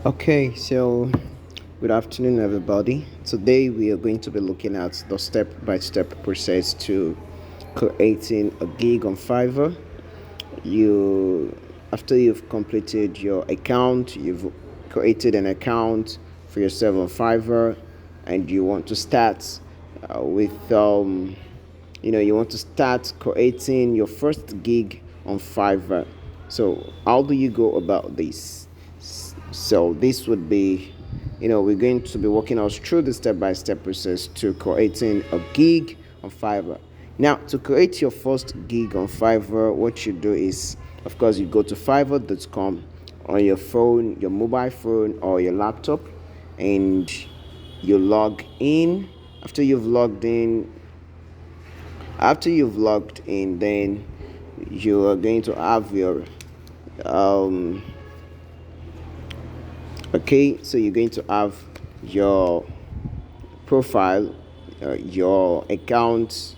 Okay, so good afternoon, everybody. Today we are going to be looking at the step-by-step process to creating a gig on Fiverr. You, after you've completed your account, you've created an account for yourself on Fiverr, and you want to start you want to start creating your first gig on Fiverr. So how do you go about this? So this would be, we're going to be walking us through the step-by-step process to creating a gig on Fiverr. Now, to create your first gig on Fiverr, what you do is, of course, you go to fiverr.com on your phone, your mobile phone, or your laptop, and you log in. After you've logged in, then you are going to have your um, okay, so you're going to have your profile, your account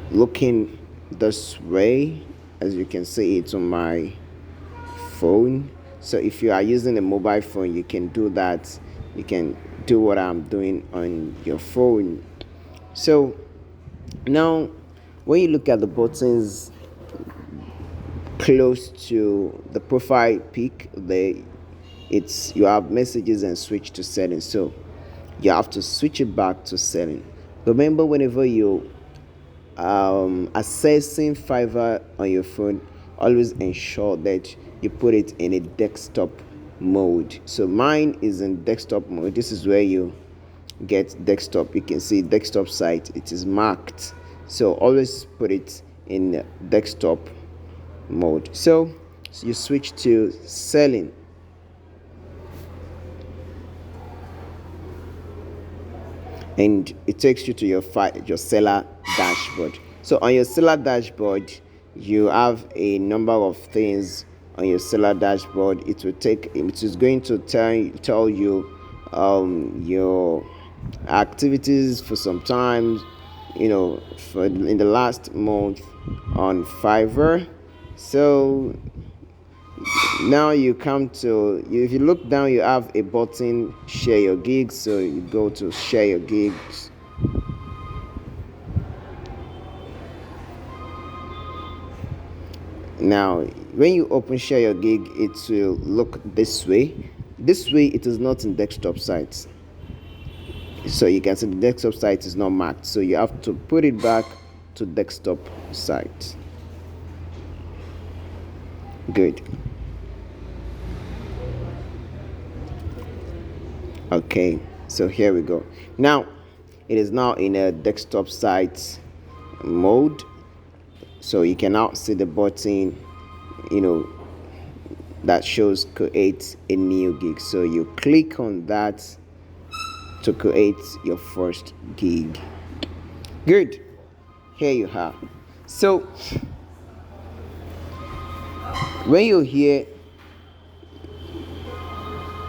looking this way, as you can see it on my phone. So if you are using a mobile phone, you can do that. You can do what I'm doing on your phone. So now, when you look at the buttons close to the profile pic, it's you have messages and switch to settings. So you have to switch it back to setting. Remember, whenever you accessing Fiverr on your phone, always ensure that you put it in a desktop mode. So mine is in desktop mode. This is where you get desktop. You can see desktop site, it is marked. So always put it in desktop mode. So you switch to selling, and it takes you to your seller dashboard. So on your seller dashboard, you have a number of things on your seller dashboard. It is going to tell you your activities for some time, for in the last month on Fiverr. So now you come to, if you look down, you have a button, share your gigs. So you go to share your gigs. Now when you open share your gig, it will look this way. It is not in desktop sites, so you can see the desktop site is not marked, so you have to put it back to desktop site. Good. Okay, so here we go. Now it is now in a desktop site mode, so you can now see the button, that shows create a new gig. So you click on that to create your first gig. Good. Here you have. So when you're here,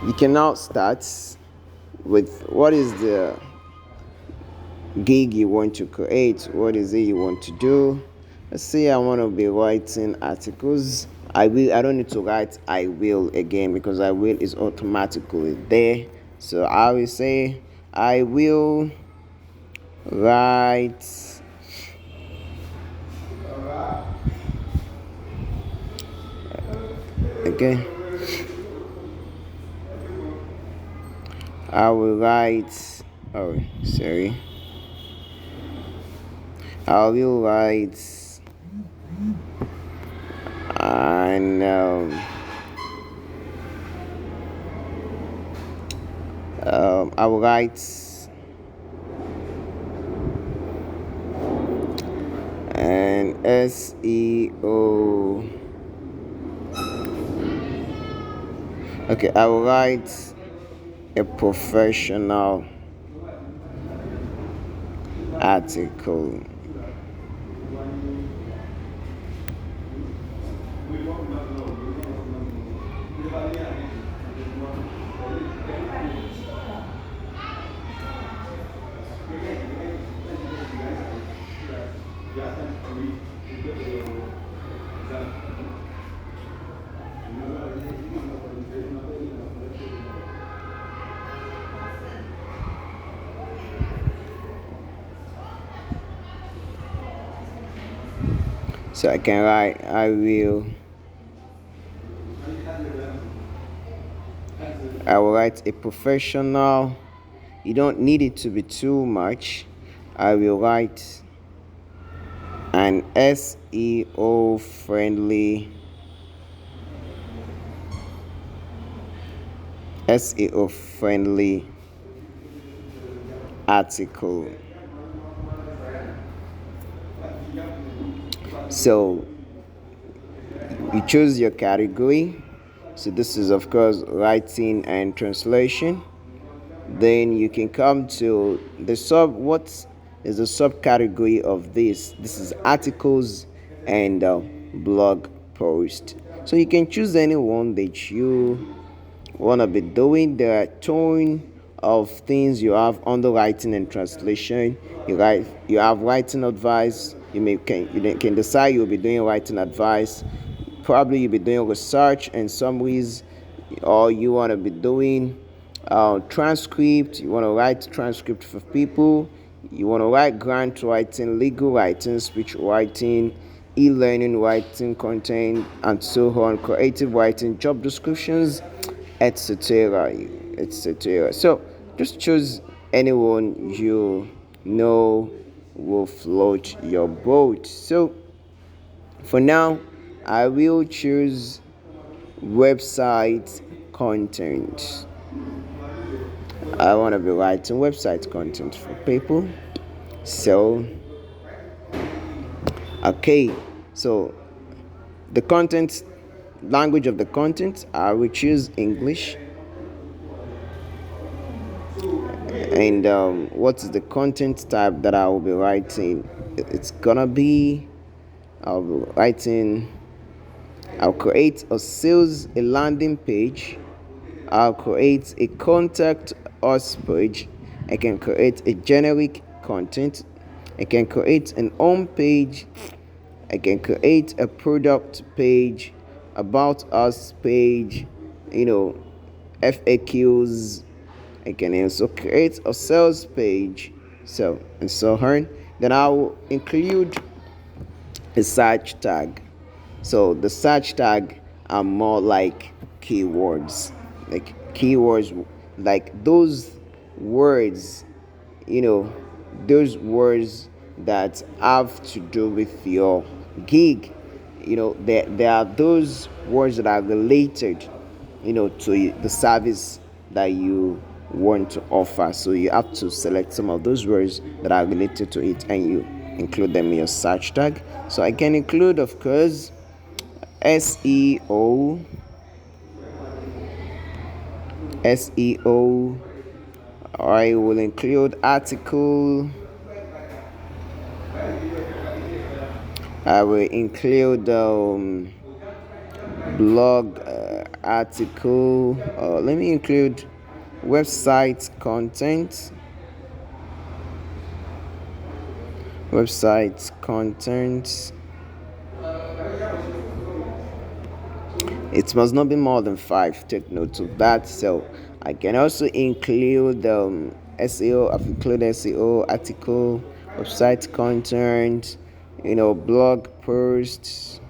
you can now start with what is the gig you want to create. What is it you want to do? Let's say I want to be writing articles. I don't need to write I will again, because I will is automatically there. So I will say I will write okay. I will write oh sorry I will write and I will write an SEO. Okay, I will write a professional article. So I can write, I will write a professional. You don't need it to be too much. I will write an SEO friendly article. So you choose your category. So this is of course writing and translation. Then you can come to the what is the subcategory of this is articles and blog post. So you can choose any one that you want to be doing. There are ton of things you have under writing and translation. You have writing advice. You can decide you'll be doing writing advice. Probably you'll be doing research and summaries, or you want to be doing transcript. You want to write transcript for people. You want to write grant writing, legal writing, speech writing, e-learning writing content, and so on, creative writing, job descriptions, etc., etc. So just choose anyone you know will float your boat. So for now, I will choose website content. I want to be writing website content for people. So okay, so the content, language of the content, I will choose English. And what is the content type that I will be writing? It's gonna be, I'll be writing, I'll create a landing page. I'll create a contact us page. I can create a generic content. I can create an home page. I can create a product page, about us page, you know, FAQs. I can also create a sales page, so and so on. Then I will include a search tag. So the search tag are more like keywords, like those words, you know, those words that have to do with your gig. There are those words that are related, to the service that you want to offer. So you have to select some of those words that are related to it and you include them in your search tag. So I can include, of course, SEO, SEO. I will include article. I will include blog article. Let me include website content. Website content. It must not be more than 5. Take note of that. So I can also include SEO. I've included SEO, article, website content, blog posts.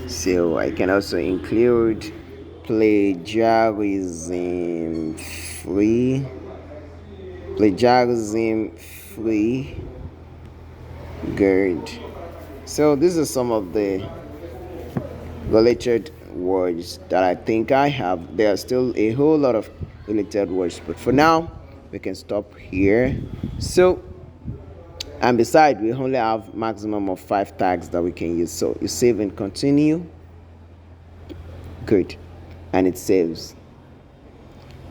So I can also include plagiarism free. Good. So these are some of the related words that I think I have. There are still a whole lot of related words, but for now we can stop here. So, and beside, we only have maximum of 5 tags that we can use. So you save and continue. Good. And it saves.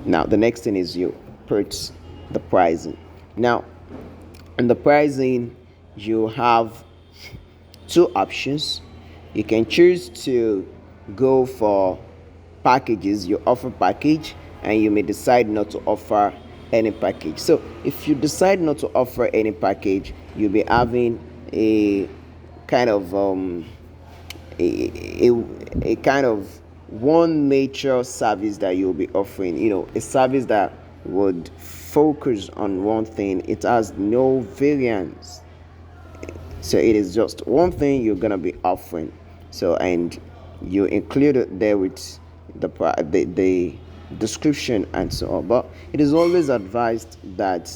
Now the next thing is you put the pricing. Now in the pricing, you have 2 options. You can choose to go for packages. You offer package, and you may decide not to offer any package. So if you decide not to offer any package, you'll be having a kind of a kind of one major service that you'll be offering, a service that would focus on one thing. It has no variance. So it is just one thing you're gonna be offering. So, and you include it there with the description and so on. But it is always advised that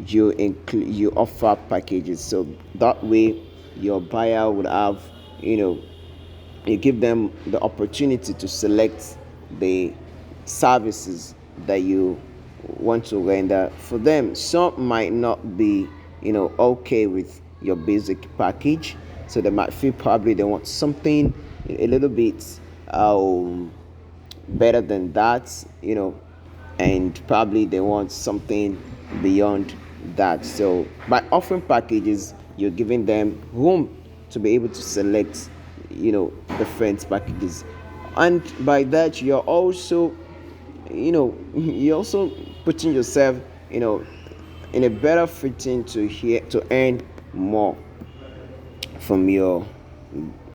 you offer packages, so that way your buyer would have, you know, you give them the opportunity to select the services that you want to render for them. Some might not be, okay with your basic package, so they might feel probably they want something a little bit better than that, and probably they want something beyond that. So by offering packages, you're giving them room to be able to select, different packages, and by that you're also, you're also putting yourself, in a better fitting to earn more from your